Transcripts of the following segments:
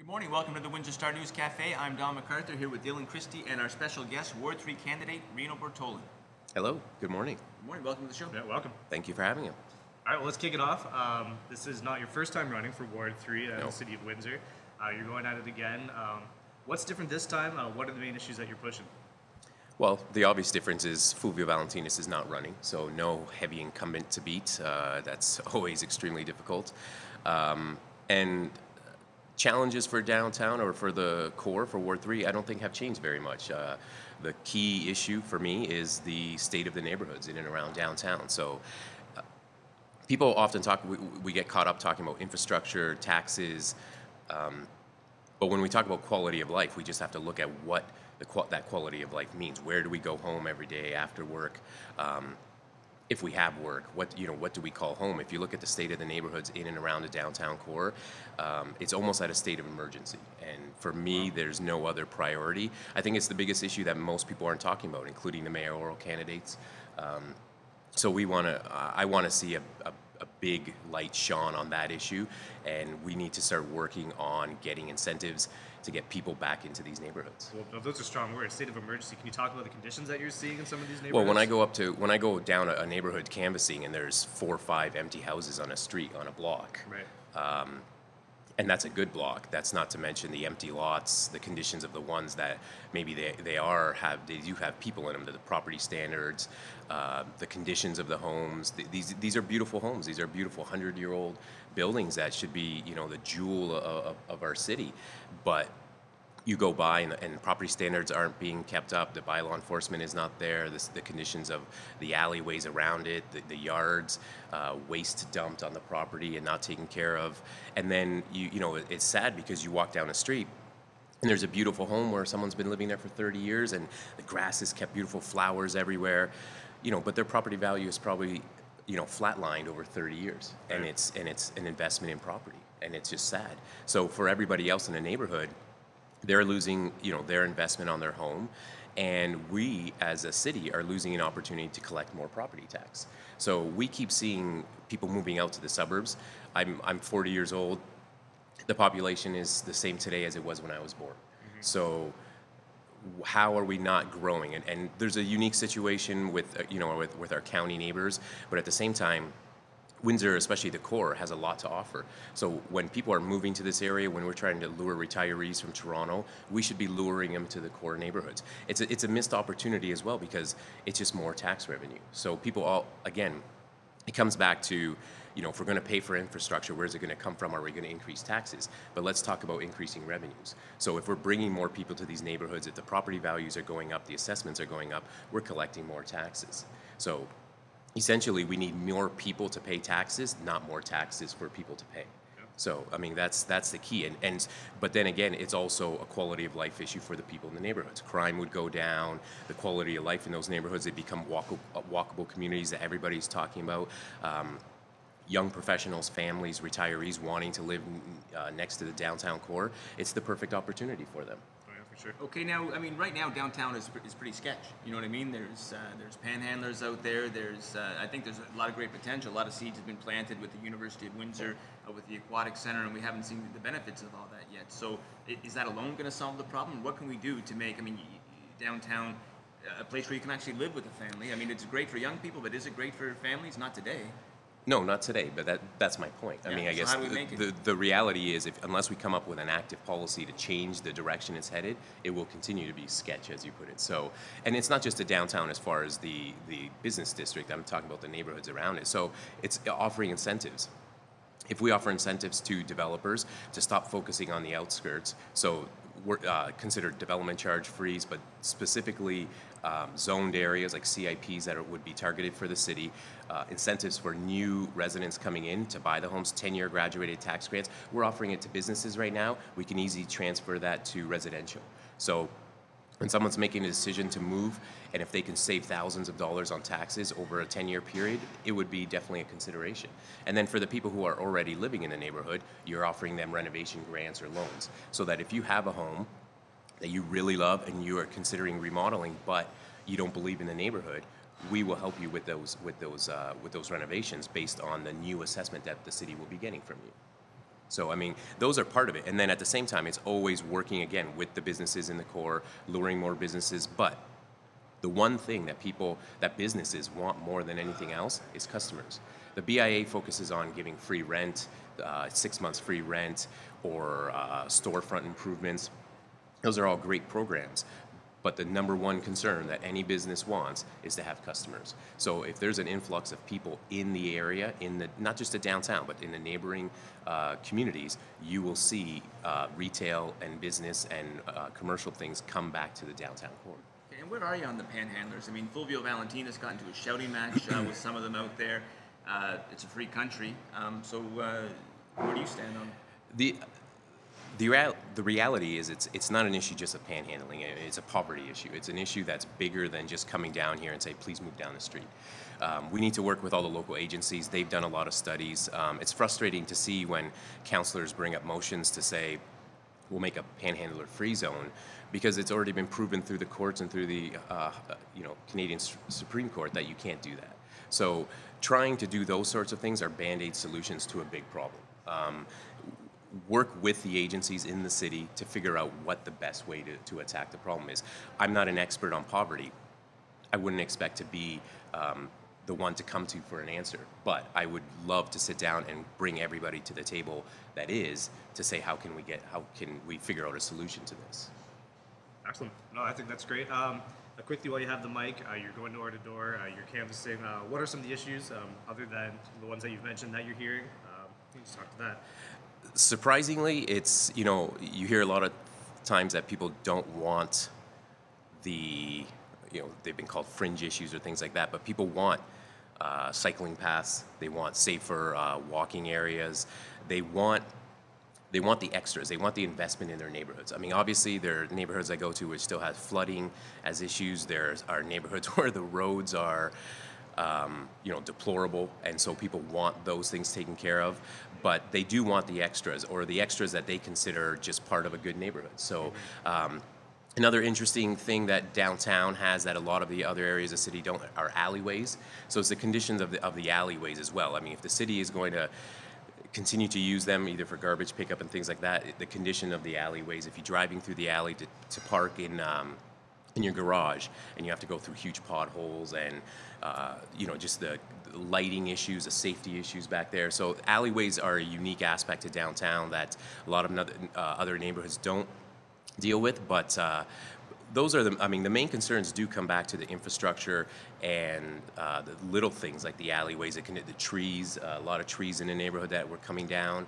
Morning, welcome to the Windsor Star News Cafe. I'm Don McArthur here with Dylan Kristy and our special guest, Ward 3 candidate Rino Bortolin. Hello, good morning. Good morning, welcome to the show. Yeah, welcome. Thank you for having me. All right, well, let's kick it off. This is not your first time running for Ward 3 in the city of Windsor. You're going at it again. What's different this time? What are the main issues that you're pushing? Well, the obvious difference is Fulvio Valentinus is not running, so no heavy incumbent to beat. That's always extremely difficult. And challenges for downtown or for the core, for Ward 3, I don't think have changed very much. The key issue for me is the state of the neighborhoods in and around downtown. So people often talk, we get caught up talking about infrastructure, taxes, but when we talk about quality of life, we just have to look at what that quality of life means. Where do we go home every day after work? If we have work, what do we call home? If you look at the state of the neighborhoods in and around the downtown core, it's almost at a state of emergency. And for me, there's no other priority. I think it's the biggest issue that most people aren't talking about, including the mayoral candidates. So I want to see a big light shone on that issue, and we need to start working on getting incentives to get people back into these neighborhoods. Well, those are strong words. State of emergency. Can you talk about the conditions that you're seeing in some of these neighborhoods? Well, when I go down a neighborhood canvassing and there's 4 or 5 empty houses on a street, on a block, right. And that's a good block. That's not to mention the empty lots, the conditions of the ones that maybe they do have people in them, the property standards, the conditions of the homes. These are beautiful homes. These are beautiful 100-year-old buildings that should be, the jewel of our city. But you go by and property standards aren't being kept up. The bylaw enforcement is not there. The conditions of the alleyways around it, the yards, waste dumped on the property and not taken care of. And then it's sad because you walk down a street and there's a beautiful home where someone's been living there for 30 years and the grass is kept, beautiful flowers everywhere, but their property value is probably flatlined over 30 years, and it's an investment in property, and it's just sad. So for everybody else in the neighborhood, they're losing, their investment on their home, and we as a city are losing an opportunity to collect more property tax. So we keep seeing people moving out to the suburbs. I'm 40 years old. The population is the same today as it was when I was born. Mm-hmm. So how are we not growing? And there's a unique situation with with our county neighbors, but at the same time, Windsor, especially the core, has a lot to offer. So when people are moving to this area, when we're trying to lure retirees from Toronto, we should be luring them to the core neighborhoods. It's a missed opportunity as well because it's just more tax revenue. So people it comes back to, if we're going to pay for infrastructure, where's it going to come from? Are we going to increase taxes? But let's talk about increasing revenues. So if we're bringing more people to these neighborhoods, if the property values are going up, the assessments are going up, we're collecting more taxes. So essentially, we need more people to pay taxes, not more taxes for people to pay. So, that's the key. But then again, it's also a quality of life issue for the people in the neighborhoods. Crime would go down, the quality of life in those neighborhoods, they become walkable communities that everybody's talking about. Young professionals, families, retirees wanting to live next to the downtown core, it's the perfect opportunity for them. Sure. Okay, now, right now downtown is pretty sketch. You know what I mean? There's panhandlers out there. I think there's a lot of great potential. A lot of seeds have been planted with the University of Windsor, with the Aquatic Center, and we haven't seen the benefits of all that yet. So is that alone going to solve the problem? What can we do to make, downtown a place where you can actually live with a family? It's great for young people, but is it great for families? Not today. No, not today, but that's my point. I guess the reality is unless we come up with an active policy to change the direction it's headed, it will continue to be sketch, as you put it. So, and it's not just the downtown as far as the business district, I'm talking about the neighborhoods around it. So it's offering incentives. If we offer incentives to developers to stop focusing on the outskirts, so we're considered development charge freeze, but specifically zoned areas like CIPs that would be targeted for the city, incentives for new residents coming in to buy the homes, 10-year graduated tax grants. We're offering it to businesses right now. We can easily transfer that to residential. So when someone's making a decision to move, and if they can save thousands of dollars on taxes over a 10-year period, it would be definitely a consideration. And then for the people who are already living in the neighborhood, you're offering them renovation grants or loans, so that if you have a home that you really love and you are considering remodeling, but you don't believe in the neighborhood, we will help you with those renovations based on the new assessment that the city will be getting from you. So, I mean, those are part of it. And then at the same time, it's always working again with the businesses in the core, luring more businesses. But the one thing that businesses want more than anything else is customers. The BIA focuses on giving free rent, 6 months free rent, or storefront improvements. Those are all great programs. But the number one concern that any business wants is to have customers. So if there's an influx of people in the area, not just the downtown, but in the neighboring communities, you will see retail and business and commercial things come back to the downtown core. Okay, and where are you on the panhandlers? I mean, Fulvio Valentina's got into a shouting match with some of them out there. It's a free country. So where do you stand on it? The reality is it's not an issue just of panhandling. It's a poverty issue. It's an issue that's bigger than just coming down here and say, please move down the street. We need to work with all the local agencies. They've done a lot of studies. It's frustrating to see when councillors bring up motions to say, we'll make a panhandler free zone, because it's already been proven through the courts and through the Canadian Supreme Court that you can't do that. So trying to do those sorts of things are Band-Aid solutions to a big problem. Work with the agencies in the city to figure out what the best way to attack the problem is. I'm not an expert on poverty. I wouldn't expect to be the one to come to for an answer, but I would love to sit down and bring everybody to the table that is, to say how can we figure out a solution to this. Excellent. No, I think that's great. Quickly, while you have the mic, you're going door to door, you're canvassing. What are some of the issues, other than the ones that you've mentioned, that you're hearing? Can you just talk to that? Surprisingly, it's, you hear a lot of times that people don't want they've been called fringe issues or things like that, but people want cycling paths, they want safer walking areas, they want the extras, they want the investment in their neighborhoods. I mean, obviously there are neighborhoods I go to which still have flooding as issues. There are neighborhoods where the roads are deplorable, and so people want those things taken care of, but they do want the extras, or the extras that they consider just part of a good neighborhood. So another interesting thing that downtown has that a lot of the other areas of the city don't are alleyways. So it's the conditions of the alleyways as well. I mean, if the city is going to continue to use them either for garbage pickup and things like that, the condition of the alleyways, if you're driving through the alley to park in your garage, and you have to go through huge potholes and just the lighting issues, the safety issues back there. So alleyways are a unique aspect to downtown that a lot of other neighborhoods don't deal with. But those are the main concerns do come back to the infrastructure and the little things like the alleyways, the trees, a lot of trees in the neighborhood that were coming down.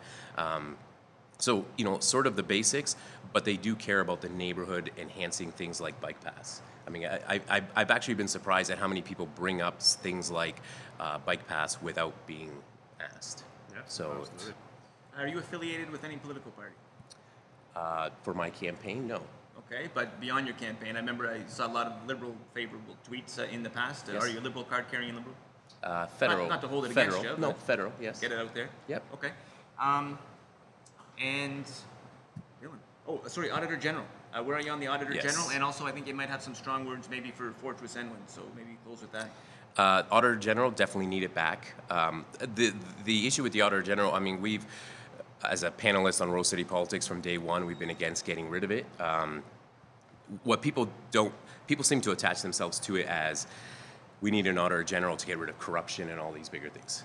So, sort of the basics, but they do care about the neighborhood, enhancing things like bike paths. I mean, I've actually been surprised at how many people bring up things like bike paths without being asked. Yeah, so, absolutely. Are you affiliated with any political party? For my campaign, no. Okay, but beyond your campaign, I remember I saw a lot of liberal favorable tweets in the past. Yes. Are you a liberal card-carrying liberal? Federal. Not to hold it federal. against you. No, federal, yes. Get it out there? Yep. Okay. Auditor General. Where are you on the Auditor Yes. General? And also, I think you might have some strong words maybe for Fortress Enwin, so maybe close with that. Auditor General, definitely need it back. The issue with the Auditor General, I mean, we've, as a panelist on Rose City Politics from day one, we've been against getting rid of it. What people seem to attach themselves to it as, we need an Auditor General to get rid of corruption and all these bigger things.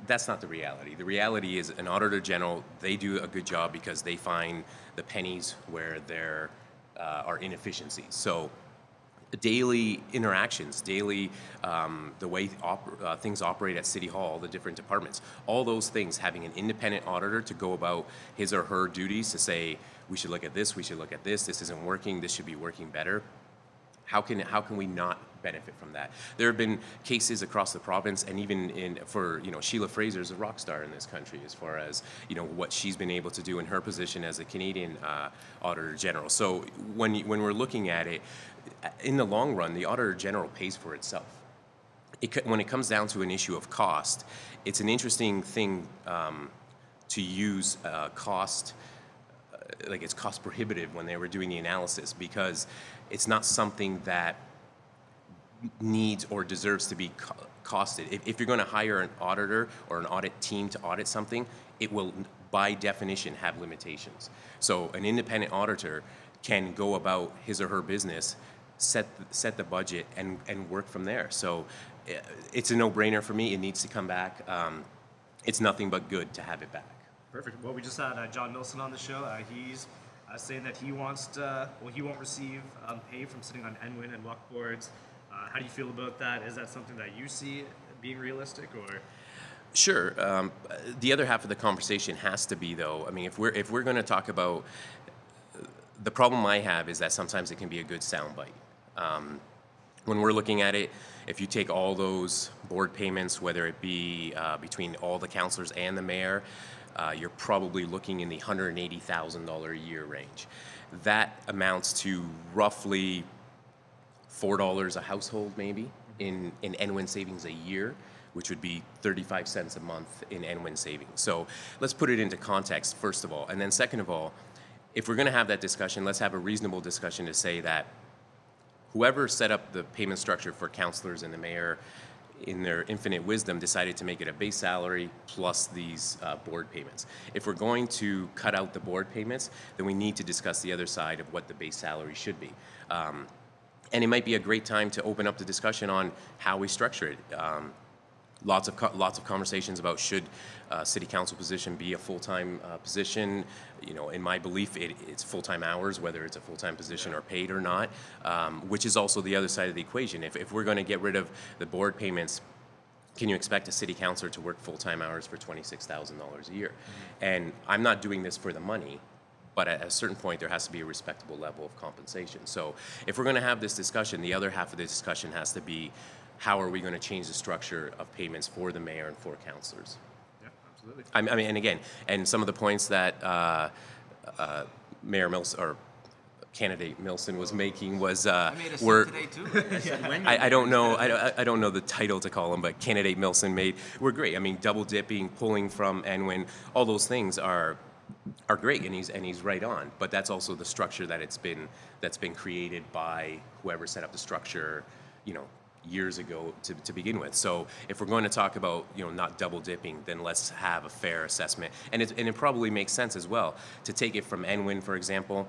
That's not the reality. The reality is an Auditor General, they do a good job because they find the pennies where there are inefficiencies. So daily interactions, the way things operate at City Hall, the different departments, all those things, having an independent auditor to go about his or her duties to say, we should look at this, we should look at this isn't working, this should be working better. How can we not benefit from that? There have been cases across the province, and even for Sheila Fraser's a rock star in this country as far as what she's been able to do in her position as a Canadian Auditor General. So when we're looking at it, in the long run, the Auditor General pays for itself. When it comes down to an issue of cost, it's an interesting thing to use cost. Like it's cost prohibitive when they were doing the analysis, because it's not something that needs or deserves to be costed. If you're going to hire an auditor or an audit team to audit something, it will by definition have limitations. So an independent auditor can go about his or her business, set the budget, and work from there. So it's a no-brainer for me. It needs to come back. It's nothing but good to have it back. Perfect. Well, we just had John Milson on the show. He's saying that he wants to, well, he won't receive pay from sitting on NWIN and walk boards. How do you feel about that? Is that something that you see being realistic, or? Sure. The other half of the conversation has to be, though, I mean, if we're going to talk about, the problem I have is that sometimes it can be a good soundbite. When we're looking at it, if you take all those board payments, whether it be between all the councillors and the mayor, you're probably looking in the $180,000 a year range. That amounts to roughly $4 a household, maybe, in NWIN savings a year, which would be 35 cents a month in NWIN savings. So let's put it into context, first of all. And then second of all, if we're going to have that discussion, let's have a reasonable discussion to say that whoever set up the payment structure for councillors and the mayor, in their infinite wisdom, decided to make it a base salary plus these board payments. If we're going to cut out the board payments, then we need to discuss the other side of what the base salary should be. And it might be a great time to open up the discussion on how we structure it. Lots of conversations about should city council position be a full-time position. You know, in my belief, it's full-time hours, whether it's a full-time position or paid or not, which is also the other side of the equation. If we're going to get rid of the board payments, can you expect a city councilor to work full-time hours for $26,000 a year? Mm-hmm. And I'm not doing this for the money, but at a certain point, there has to be a respectable level of compensation. So if we're going to have this discussion, the other half of the discussion has to be, how are we going to change the structure of payments for the mayor and for councillors? Yeah, absolutely. I mean, and again, and some of the points that Mayor Milson, or candidate Milson, was making was were today too. I don't know. I don't know the title to call him, but candidate Milson made were great. I mean, double dipping, pulling from NWIN, all those things are great, and he's right on. But that's also the structure that's been created by whoever set up the structure, you know, years ago to begin with. So if we're going to talk about, you know, not double dipping, then let's have a fair assessment. And it probably makes sense as well to take it from NWIN, for example,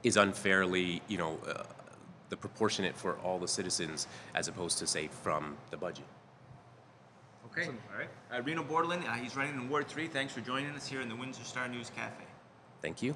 is unfairly, you know, the proportionate for all the citizens as opposed to, say, from the budget. Okay. Awesome. All right. Rino Bortolin, he's running in Ward 3. Thanks for joining us here in the Windsor Star News Cafe. Thank you.